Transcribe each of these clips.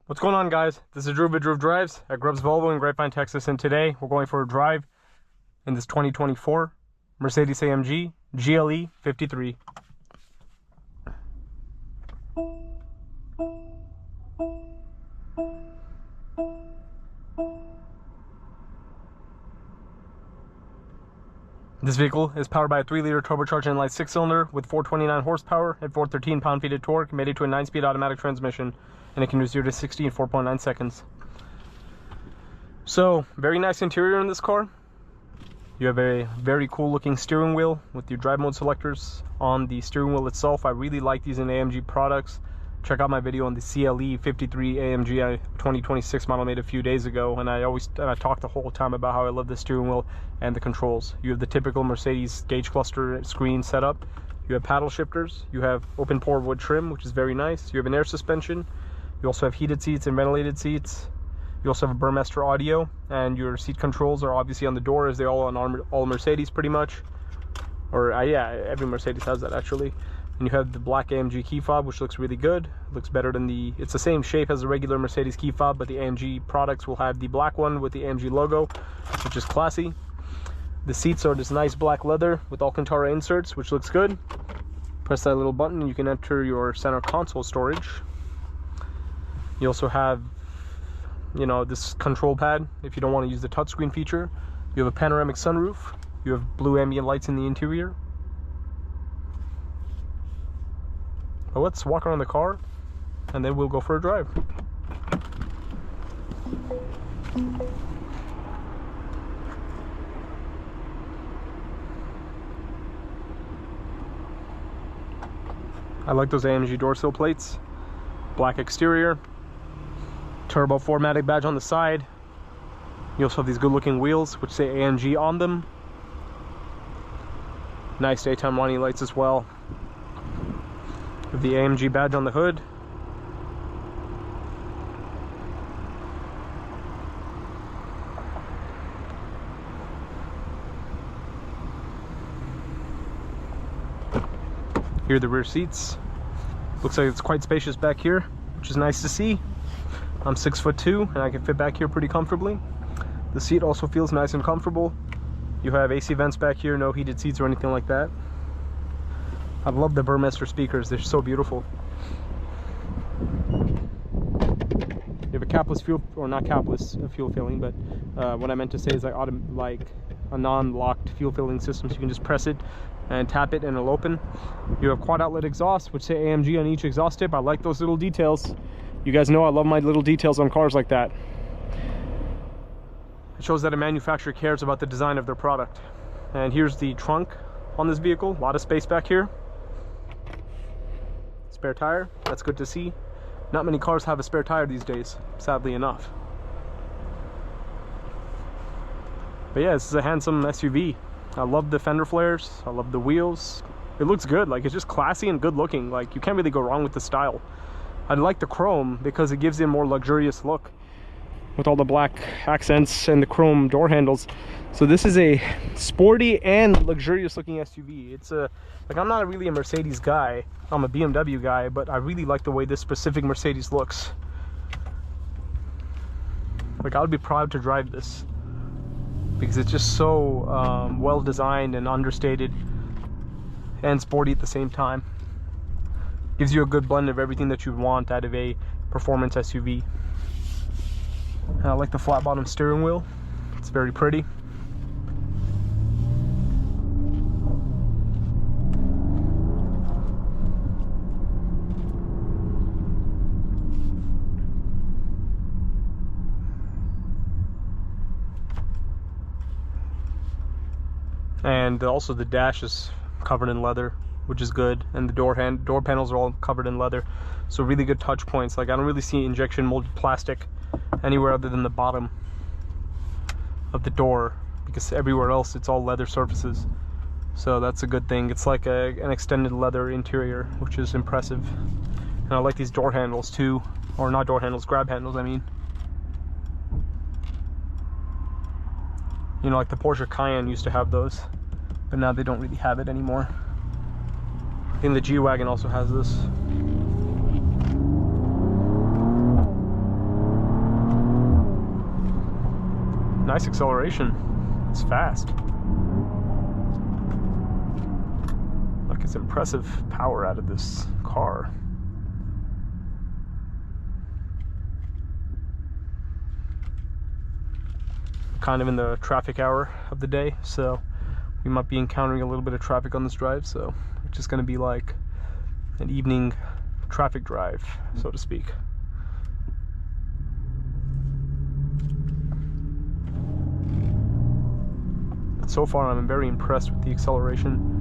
What's going on, guys? This is Drew with Drew Drives at Grubbs Volvo in Grapevine, Texas, and today we're going for a drive in this 2024 Mercedes-AMG GLE 53. This vehicle is powered by a 3-liter turbocharged inline 6-cylinder with 429 horsepower and 413 pound-feet of torque, made it to a 9-speed automatic transmission, and it can do 0 to 60 in 4.9 seconds. So, very nice interior in this car. You have a very cool looking steering wheel with your drive mode selectors on the steering wheel itself. I really like these in AMG products. Check out my video on the CLE 53 AMG 2026 model made a few days ago, and I talk the whole time about how I love the steering wheel and the controls. You have the typical Mercedes gauge cluster screen setup. You have paddle shifters. You have open pore wood trim, which is very nice. You have an air suspension. You also have heated seats and ventilated seats. You also have a Burmester audio, and your seat controls are obviously on the door, as they all on all Mercedes pretty much. Or yeah, every Mercedes has that actually. And you have the black AMG key fob, which looks really good. It looks better than it's the same shape as the regular Mercedes key fob, but the AMG products will have the black one with the AMG logo, which is classy. The seats are this nice black leather with Alcantara inserts, which looks good. Press that little button and you can enter your center console storage. You also have, you know, this control pad if you don't want to use the touchscreen feature. You have a panoramic sunroof. You have blue ambient lights in the interior. But let's walk around the car and then we'll go for a drive. I like those AMG door sill plates. Black exterior. Turbo 4MATIC badge on the side. You also have these good looking wheels which say AMG on them. Nice daytime running lights as well. With the AMG badge on the hood. Here are the rear seats. Looks like it's quite spacious back here, which is nice to see. I'm 6'2" and I can fit back here pretty comfortably. The seat also feels nice and comfortable. You have AC vents back here, no heated seats or anything like that. I love the Burmester speakers, they're so beautiful. You have a capless fuel, or not capless fuel filling, but what I meant to say is like a non-locked fuel filling system, so you can just press it and tap it and it'll open. You have quad outlet exhaust, which say AMG on each exhaust tip. I like those little details. You guys know I love my little details on cars like that. It shows that a manufacturer cares about the design of their product. And here's the trunk on this vehicle. A lot of space back here. Spare tire, that's good to see. Not many cars have a spare tire these days, sadly enough. But yeah, this is a handsome SUV. I love the fender flares, I love the wheels. It looks good, like it's just classy and good looking. Like you can't really go wrong with the style. I like the chrome because it gives it a more luxurious look with all the black accents and the chrome door handles. So this is a sporty and luxurious looking SUV. It's like, I'm not really a Mercedes guy, I'm a BMW guy, but I really like the way this specific Mercedes looks. Like I would be proud to drive this because it's just so well designed and understated and sporty at the same time. Gives you a good blend of everything that you want out of a performance SUV. And I like the flat bottom steering wheel. It's very pretty. And also the dash is covered in leather, which is good, and the door panels are all covered in leather, so really good touch points. Like I don't really see injection molded plastic anywhere other than the bottom of the door, because everywhere else it's all leather surfaces, so that's a good thing. It's like an extended leather interior, which is impressive. And I like these door handles too, or not door handles, grab handles I mean. You know, like the Porsche Cayenne used to have those, but now they don't really have it anymore. I think the G-Wagon also has this. nice acceleration. It's fast. Like, it's impressive power out of this car. Kind of in the traffic hour of the day, so we might be encountering a little bit of traffic on this drive, so it's just going to be like an evening traffic drive, so to speak. But so far I'm very impressed with the acceleration.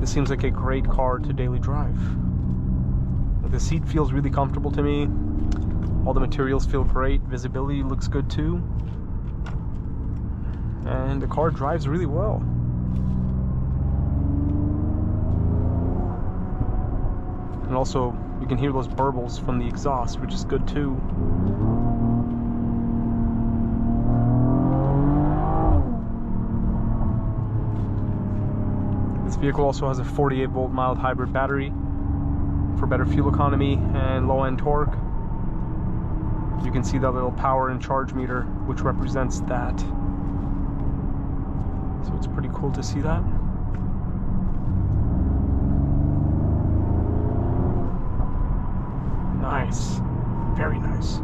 This seems like a great car to daily drive. The seat feels really comfortable to me. All the materials feel great. Visibility looks good too. And the car drives really well. And also, you can hear those burbles from the exhaust, which is good too. This vehicle also has a 48-volt mild hybrid battery for better fuel economy and low-end torque. You can see that little power and charge meter, which represents that. So it's pretty cool to see that. Nice. Very nice.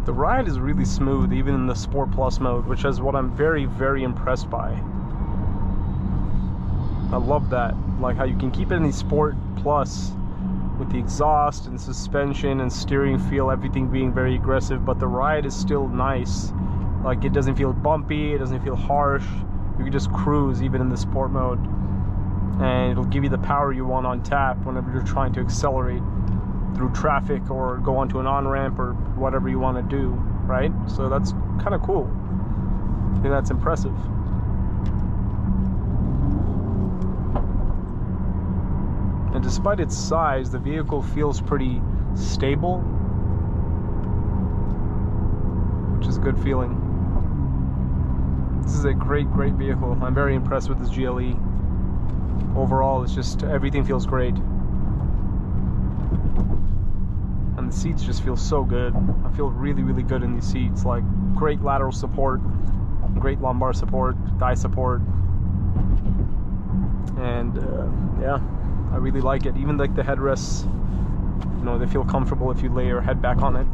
The ride is really smooth, even in the Sport Plus mode, which is what I'm very, very impressed by. I love that, like how you can keep it in the Sport Plus with the exhaust and suspension and steering feel, everything being very aggressive, but the ride is still nice. Like, it doesn't feel bumpy, it doesn't feel harsh. You can just cruise even in the Sport mode, and it'll give you the power you want on tap whenever you're trying to accelerate through traffic or go onto an on-ramp or whatever you want to do, right? So that's kind of cool. I think that's impressive. And despite its size, the vehicle feels pretty stable, which is a good feeling. This is a great vehicle. I'm very impressed with this GLE. Overall, it's just, everything feels great. And the seats just feel so good. I feel really good in these seats. Like, great lateral support, great lumbar support, thigh support. And yeah, I really like it. Even like the headrests, you know, they feel comfortable if you lay your head back on it.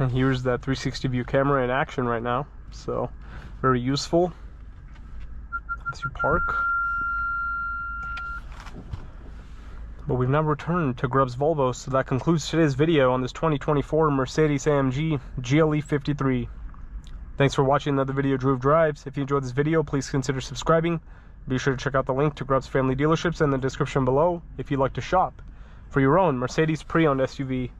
And here's that 360 view camera in action right now, so very useful as you park. But we've now returned to Grubbs Volvo, so that concludes today's video on this 2024 Mercedes-AMG GLE 53. Thanks for watching another video of Drew Drives. If you enjoyed this video, please consider subscribing. Be sure to check out the link to Grubbs family dealerships in the description below if you'd like to shop for your own Mercedes pre-owned SUV.